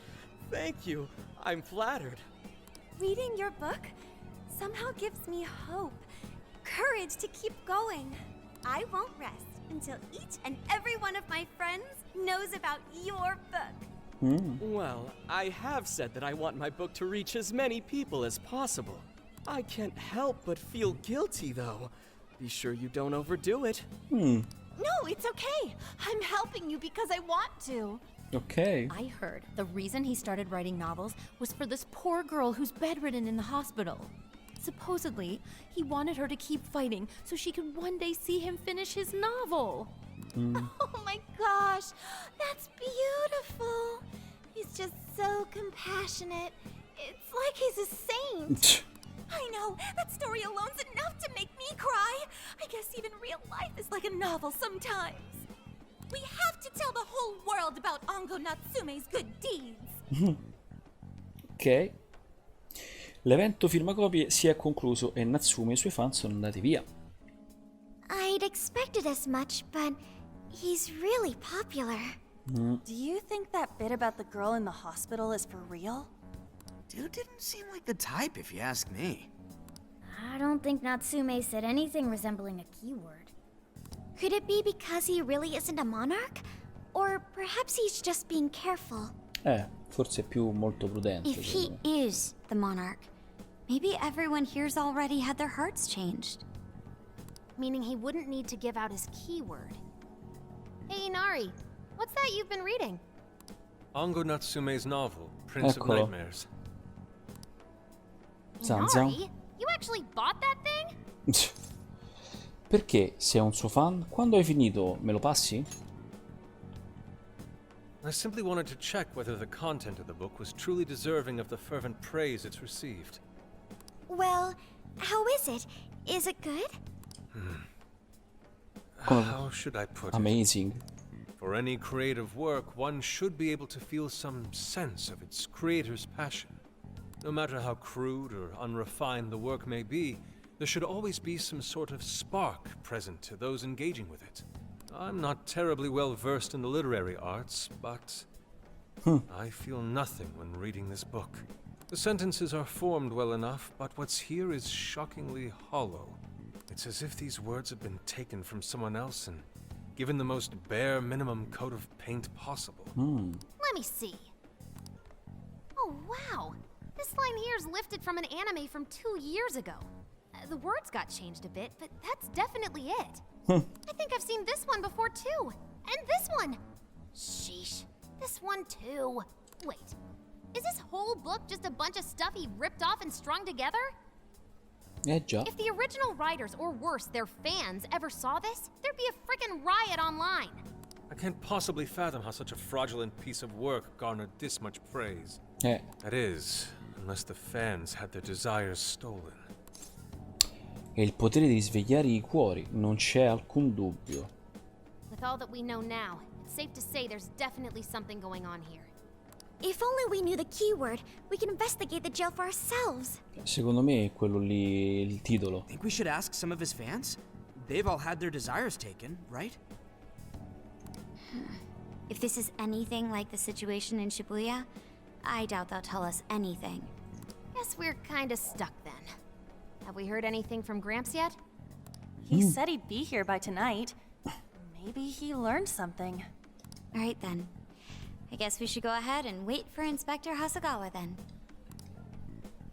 Thank you. I'm flattered. Reading your book somehow gives me hope, courage to keep going. I won't rest until each and every one of my friends knows about your book. Well, I have said that I want my book to reach as many people as possible. I can't help but feel guilty, though. Be sure you don't overdo it. No, it's okay. I'm helping you because I want to. Ok. I heard the reason he started writing novels was for this poor girl who's bedridden in the hospital. Supposedly, he wanted her to keep fighting so she could one day see him finish his novel. Oh my gosh, that's beautiful. He's just so compassionate. It's like he's a saint. I know, that story alone's enough to make me cry. I guess even real life is like a novel sometimes. We have to tell the whole world about Ango Natsume's good deeds. Ok. L'evento firmacopie si è concluso e Natsume e i suoi fan sono andati via. I'd expected as much, but he's really popular. Do you think that bit about the girl in the hospital is for real? Dude didn't seem like the type, if you ask me. I don't think Natsume said anything resembling a keyword. Could it be because he really isn't a monarch? Or perhaps he's just being careful? Forse è più molto prudente. If he is the monarch, maybe everyone here's already had their hearts changed. Meaning he wouldn't need to give out his keyword. Hey, Inari, what's that you've been reading? Ango Natsume's novel, Prince of Nightmares. Inari? You actually bought that thing? Perché? Sei un suo fan? Quando hai finito? Me lo passi? I simply wanted to check whether the content of the book was truly deserving of the fervent praise it's received. Well, how is it? Is it good? How should I put it? Amazing. For any creative work, one should be able to feel some sense of its creator's passion. No matter how crude or unrefined the work may be, there should always be some sort of spark present to those engaging with it. I'm not terribly well versed in the literary arts, but I feel nothing when reading this book. The sentences are formed well enough, but what's here is shockingly hollow. It's as if these words had been taken from someone else and given the most bare minimum coat of paint possible. Let me see. Oh, wow. This line here is lifted from an anime from 2 years ago. The words got changed a bit, but that's definitely it. I think I've seen this one before too. And this one. Sheesh. This one too. Wait. Is this whole book just a bunch of stuff he ripped off and strung together? Già. If the original writers, or worse, their fans, ever saw this, there'd be a frickin' riot online. I can't possibly fathom how such a fraudulent piece of work garnered this much praise. That is, unless the fans had their desires stolen. È il potere di svegliare i cuori, non c'è alcun dubbio. With all that we know now, it's safe to say there's definitely something going on here. If only we knew the keyword, we can investigate the jail for ourselves. Secondo me è quello lì il titolo. Think we should ask some of his fans? They've all had their desires taken, right? If this is anything like the situation in Shibuya, I doubt they'll tell us anything. Guess we're kinda stuck then. Have we heard anything from Gramps yet? He said he'd be here by tonight. Maybe he learned something. Alright then. I guess we should go ahead and wait for Inspector Hasagawa then.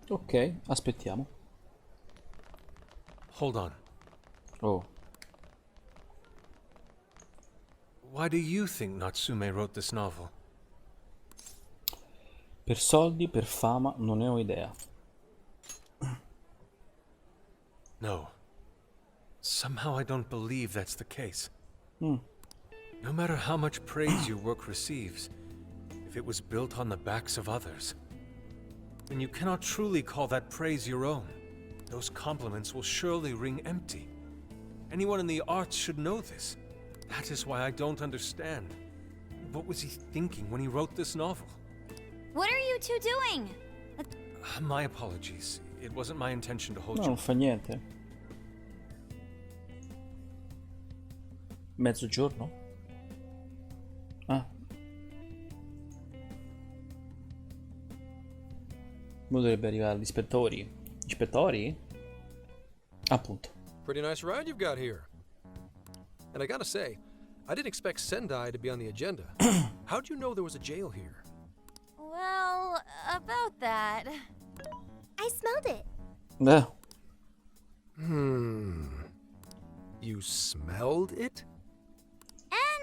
Ok, aspettiamo. Hold on. Oh. Why do you think Natsume wrote this novel? Per soldi, per fama, non ne ho idea. No. Somehow I don't believe that's the case. Hmm. No matter how much praise your work receives, if it was built on the backs of others, then you cannot truly call that praise your own. Those compliments will surely ring empty. Anyone in the arts should know this. That is why I don't understand. What was he thinking when he wrote this novel? What are you two doing? My apologies. It wasn't my intention to hold No, you. non fa niente. Mezzogiorno? Ah. Ora dovrebbe arrivare gli ispettori. Ispettori? Appunto. Pretty nice ride you've got here. And I gotta say, I didn't expect Sendai to be on the agenda. How'd you know there was a jail here? Well, about that. I smelled it. No. You smelled it?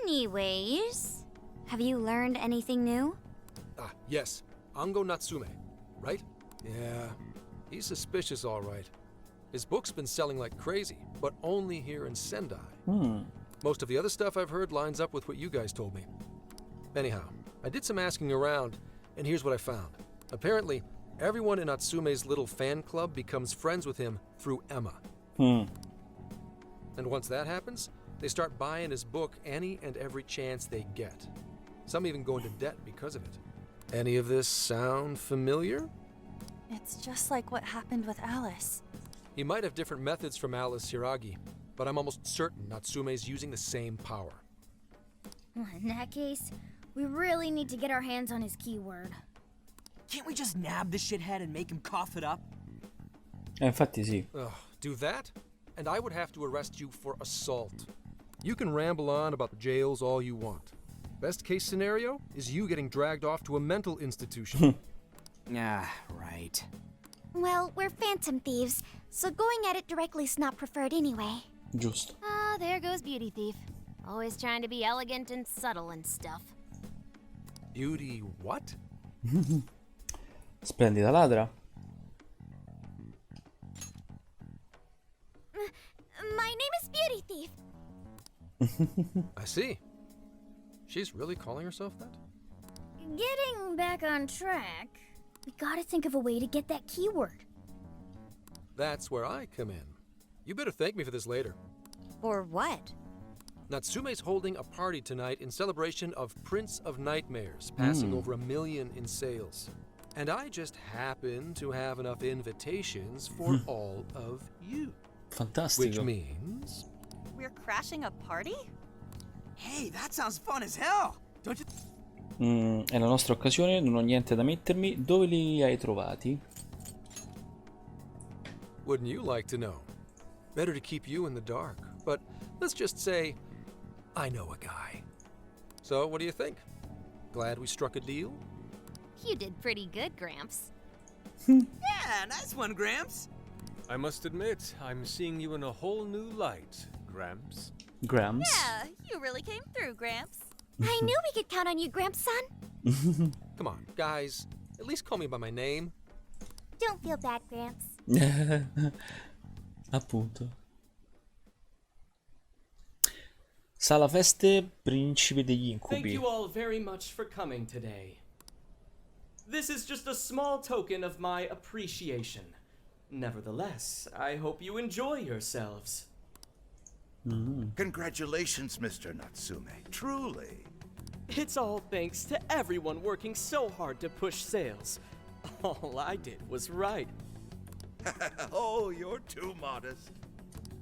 Anyways, have you learned anything new? Ah, yes. Ango Natsume, right? Yeah. He's suspicious, all right. His book's been selling like crazy, but only here in Sendai. Most of the other stuff I've heard lines up with what you guys told me. Anyhow, I did some asking around, and here's what I found. Apparently, everyone in Natsume's little fan club becomes friends with him through Emma. And once that happens, they start buying his book any and every chance they get. Some even go into debt because of it. Any of this sound familiar? It's just like what happened with Alice. He might have different methods from Alice Hiragi, but I'm almost certain Natsume's using the same power. Well, in that case, we really need to get our hands on his keyword. Can't we just nab the shithead and make him cough it up? Infatti sì. Do that, and I would have to arrest you for assault. You can ramble on about the jails all you want. Best case scenario is you getting dragged off to a mental institution. Ah, right. Well, we're phantom thieves, so going at it directly's not preferred anyway. Giusto. Ah, there goes Beauty Thief. Always trying to be elegant and subtle and stuff. Beauty what? Splendida ladra. My name is Beauty Thief. I see. She's really calling herself that? Getting back on track, we gotta think of a way to get that keyword. That's where I come in. You better thank me for this later. For what? Natsume's holding a party tonight in celebration of Prince of Nightmares, passing over 1 million in sales. And I just happen to have enough invitations for all of you. Fantastico. Which means... We're crashing a party? Hey, that sounds fun as hell! Don't you... È la nostra occasione, non ho niente da mettermi. Dove li hai trovati? Wouldn't you like to know? Better to keep you in the dark. But let's just say, I know a guy. So, what do you think? Glad we struck a deal? You did pretty good, Gramps. Yeah, nice one, Gramps. I must admit, I'm seeing you in a whole new light, Gramps. Gramps? Yeah, you really came through, Gramps. I knew we could count on you, Gramps-son. Come on, guys. At least call me by my name. Don't feel bad, Gramps. Appunto. Sala feste, principe degli incubi. Thank you all very much for coming today. This is just a small token of my appreciation. Nevertheless, I hope you enjoy yourselves. Congratulations, Mr. Natsume. Truly. It's all thanks to everyone working so hard to push sales. All I did was write. Oh, you're too modest.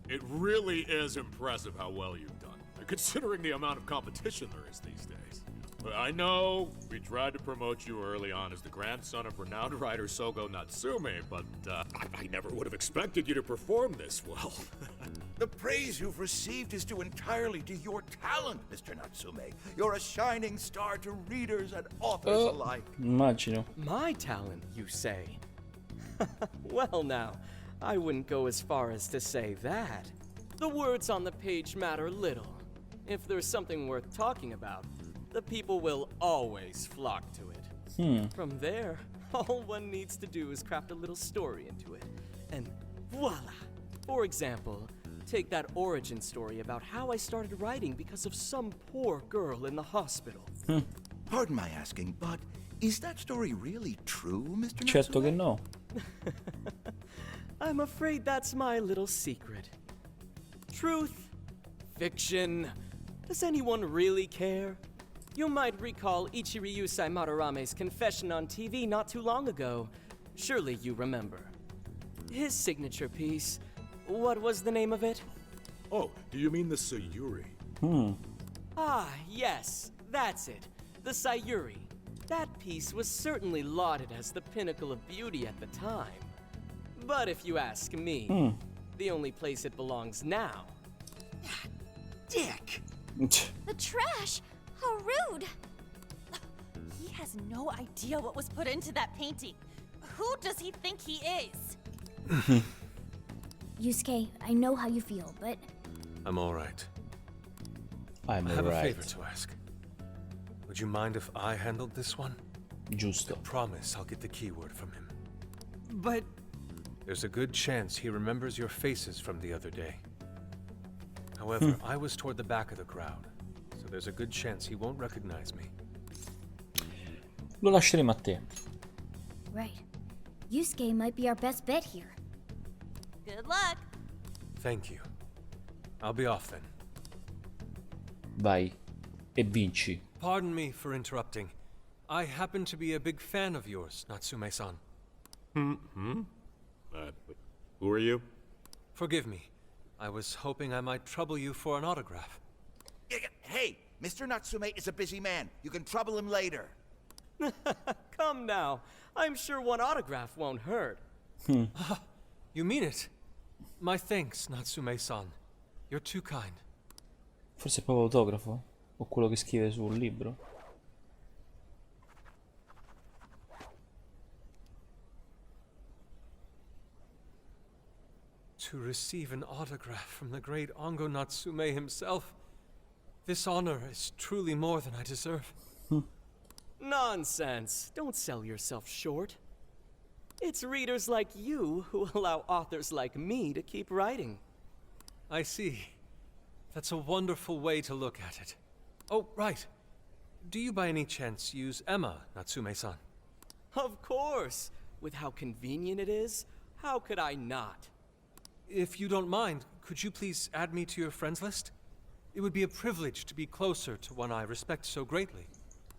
It really is impressive how well you've done, considering the amount of competition there is these days. I know we tried to promote you early on as the grandson of renowned writer Sogo Natsume, but I never would have expected you to perform this well. The praise you've received is due entirely to your talent, Mr. Natsume. You're a shining star to readers and authors alike. Immagino. My talent, you say? Well now, I wouldn't go as far as to say that. The words on the page matter little. If there's something worth talking about, the people will always flock to it. From there, all one needs to do is craft a little story into it, and voila! For example, take that origin story about how I started writing because of some poor girl in the hospital. Pardon my asking, but is that story really true, Mr. Certo che Natsume? no. I'm afraid that's my little secret. Truth, fiction, does anyone really care? You might recall Ichiryu Madarame's confession on TV not too long ago. Surely you remember. His signature piece, what was the name of it? Oh, do you mean the Sayuri? Ah, yes, that's it. The Sayuri. That piece was certainly lauded as the pinnacle of beauty at the time. But if you ask me, the only place it belongs now. Dick! The trash! How rude! He has no idea what was put into that painting. Who does he think he is? Yusuke, I know how you feel, but... I'm alright. I'm I have a alright. favor to ask. Would you mind if I handled this one? Giusto. I promise I'll get the keyword from him. But... There's a good chance he remembers your faces from the other day. However, I was toward the back of the crowd, so there's a good chance he won't recognize me. Lo lasceremo a te. Right. Yusuke might be our best bet here. Good luck. Thank you. I'll be off then. Vai. E vinci. Pardon me for interrupting. I happen to be a big fan of yours, Natsume-san. Who are you? Forgive me. I was hoping I might trouble you for an autograph. Hey, Mr. Natsume is a busy man. You can trouble him later. Come now. I'm sure one autograph won't hurt. You mean it? My thanks, Natsume-san. You're too kind. Forse è proprio autografo? O quello che scrive sul libro? To receive an autograph from the great Ongo Natsume himself, this honor is truly more than I deserve. Nonsense. Don't sell yourself short. It's readers like you who allow authors like me to keep writing. I see. That's a wonderful way to look at it. Oh, right. Do you by any chance use Emma, Natsume-san? Of course. With how convenient it is, how could I not? If you don't mind, could you please add me to your friends list? It would be a privilege to be closer to one I respect so greatly.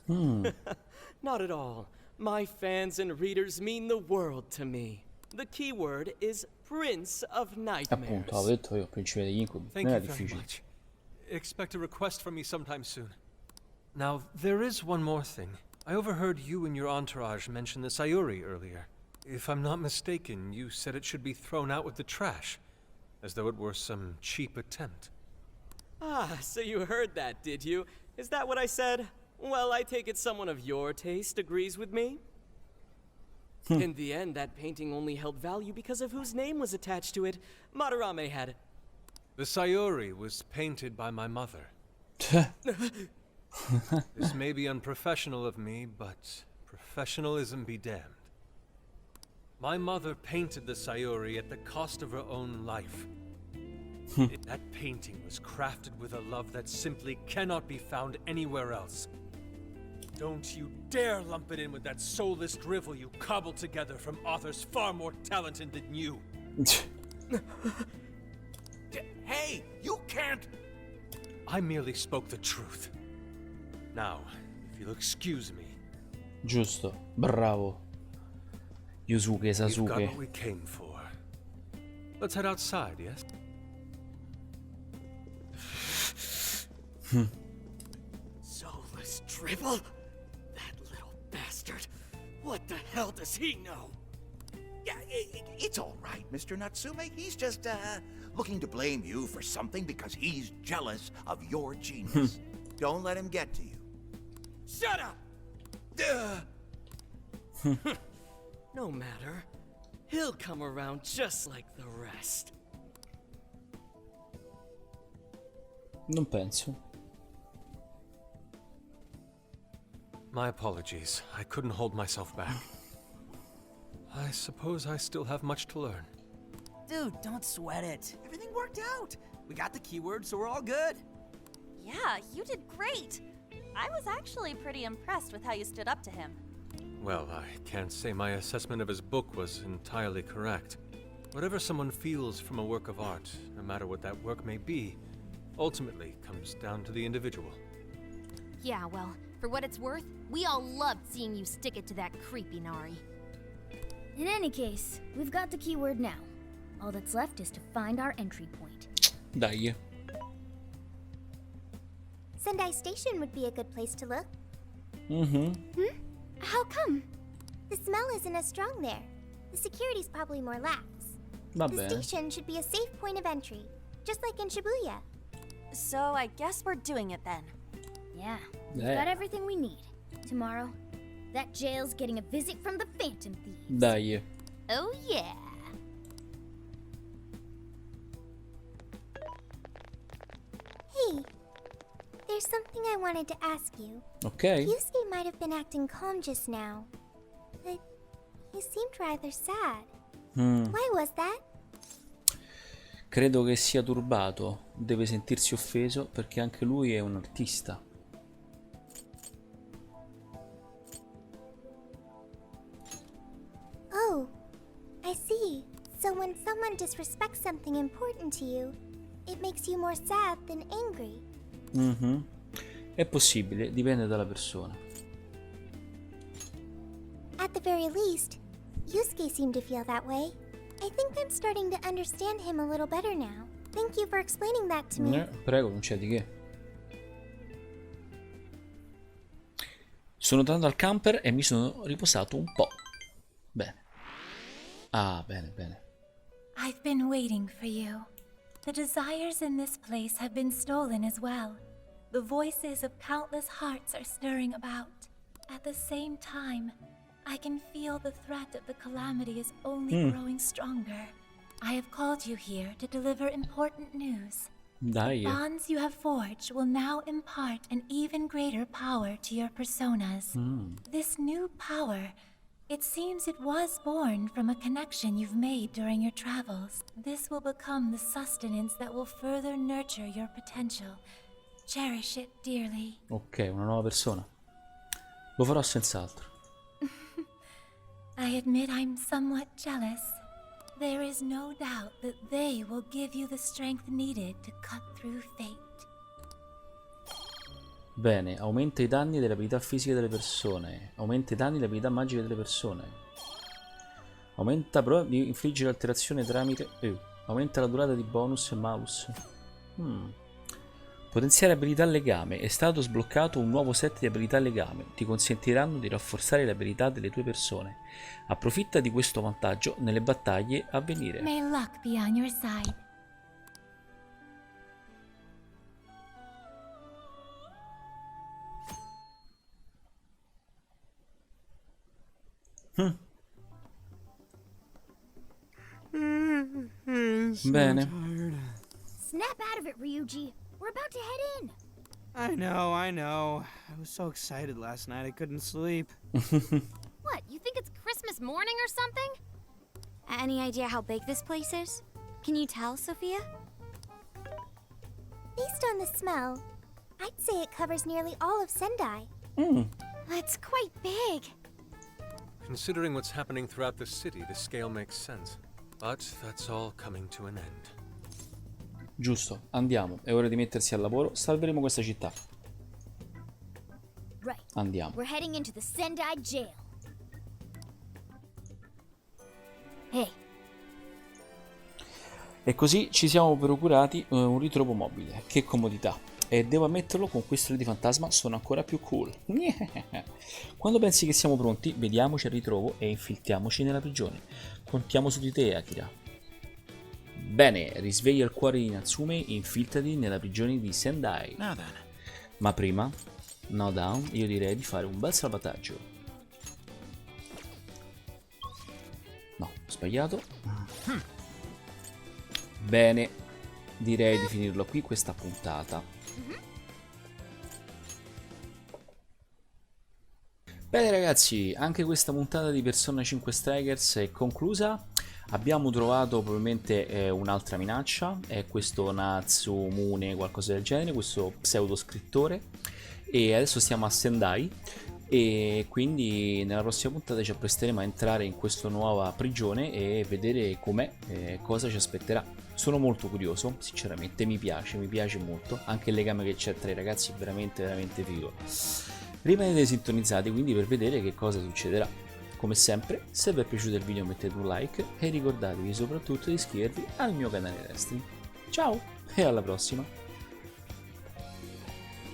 Not at all. My fans and readers mean the world to me. The keyword is Prince of Nightmares. Appunto, avevo detto io, principe degli incubi. Thank Non you è very difficile. much. Expect a request from me sometime soon. Now, there is one more thing. I overheard you and your entourage mention the Sayuri earlier. If I'm not mistaken, you said it should be thrown out with the trash, as though it were some cheap attempt. Ah, so you heard that, did you? Is that what I said? Well, I take it someone of your taste agrees with me. In the end, that painting only held value because of whose name was attached to it. Madarame had... The Sayuri was painted by my mother. This may be unprofessional of me, but professionalism be damned. My mother painted the Sayuri at the cost of her own life. That painting was crafted with a love that simply cannot be found anywhere else. Don't you dare lump it in with that soulless drivel you cobbled together from authors far more talented than you. Hey, you can't... I merely spoke the truth. Now, if you'll excuse me. Giusto, bravo. Yusuke, We've got Sasuke. what we came for. Let's head outside, yes? Soulless drivel? That little bastard. What the hell does he know? Yeah, it's all right, Mr. Natsume. He's just, looking to blame you for something because he's jealous of your genius. Don't let him get to you. Shut up! No matter. He'll come around just like the rest. Non penso. My apologies. I couldn't hold myself back. I suppose I still have much to learn. Dude, don't sweat it. Everything worked out. We got the keyword, so we're all good. Yeah, you did great. I was actually pretty impressed with how you stood up to him. Well, I can't say my assessment of his book was entirely correct. Whatever someone feels from a work of art, no matter what that work may be, ultimately comes down to the individual. Yeah, well, for what it's worth, we all loved seeing you stick it to that creepy Nari. In any case, we've got the keyword now. All that's left is to find our entry point. Dai. Sendai Station would be a good place to look. How come? The smell isn't as strong there. The security's probably more lax. Va The bene. station should be a safe point of entry, just like in Shibuya. So I guess we're doing it then. Yeah, we've Yeah. got everything we need. Tomorrow, that jail's getting a visit from the Phantom Thieves. Dai. Oh yeah. Hey, there's something I wanted to ask you. Ok. Yusuke might have been acting calm just now, but he seemed rather sad. Why was that? Credo che sia turbato. Deve sentirsi offeso perché anche lui è un artista. Oh, I see. So when someone disrespects something important to you, it makes you more sad than angry. È possibile, dipende dalla persona. At the very least, Yusuke seemed to feel that way. I think I'm starting to understand him a little better now. Thank you for explaining that to me. Prego, non c'è di che. Sono tornato al camper e mi sono riposato un po'. Bene. Ah, bene, bene. I've been waiting for you. The desires in this place have been stolen as well. The voices of countless hearts are stirring about. At the same time, I can feel the threat of the calamity is only growing stronger. I have called you here to deliver important news. Dai. The bonds you have forged will now impart an even greater power to your personas. This new power, it seems it was born from a connection you've made during your travels. This will become the sustenance that will further nurture your potential. Cherish it dearly. Ok, una nuova persona. Lo farò senz'altro. I admit I'm somewhat jealous. There is no doubt that they will give you the strength needed to cut through fate. Bene, aumenta i danni delle abilità fisiche delle persone. Aumenta i danni delle abilità magiche delle persone. Aumenta però di infliggere alterazione tramite... aumenta la durata di bonus e malus. Potenziare abilità legame. È stato sbloccato un nuovo set di abilità legame. Ti consentiranno di rafforzare le abilità delle tue persone. Approfitta di questo vantaggio nelle battaglie a venire. May luck be on your side. Bene. Snap out of it, Ryuji. We're about to head in. I know. I was so excited last night I couldn't sleep. What, you think it's Christmas morning or something? Any idea how big this place is? Can you tell, Sophia? Based on the smell, I'd say it covers nearly all of Sendai. That's quite big. Considering what's happening throughout the city, the scale makes sense. But that's all coming to an end. Giusto, andiamo. È ora di mettersi al lavoro. Salveremo questa città. Right. Andiamo. We're heading into the Sendai jail. Hey. E così ci siamo procurati un ritrovo mobile. Che comodità. E devo ammetterlo, con questo di fantasma sono ancora più cool. Quando pensi che siamo pronti, vediamoci al ritrovo e infiltriamoci nella prigione. Contiamo su di te, Akira. Bene, risveglia il cuore di Natsume, infiltrati nella prigione di Sendai. Ma prima, no down, io direi di fare un bel salvataggio. No, sbagliato. Bene, direi di finirlo qui questa puntata. Bene ragazzi, anche questa puntata di Persona 5 Strikers è conclusa. Abbiamo trovato probabilmente un'altra minaccia, è questo Natsumune, qualcosa del genere, questo pseudo scrittore, e adesso stiamo a Sendai e quindi nella prossima puntata ci appresteremo a entrare in questa nuova prigione e vedere com'è, cosa ci aspetterà. Sono molto curioso, sinceramente mi piace molto, anche il legame che c'è tra i ragazzi è veramente figo. Rimanete sintonizzati quindi per vedere che cosa succederà. Come sempre, se vi è piaciuto il video mettete un like e ricordatevi soprattutto di iscrivervi al mio canale Raistlin. Ciao e alla prossima!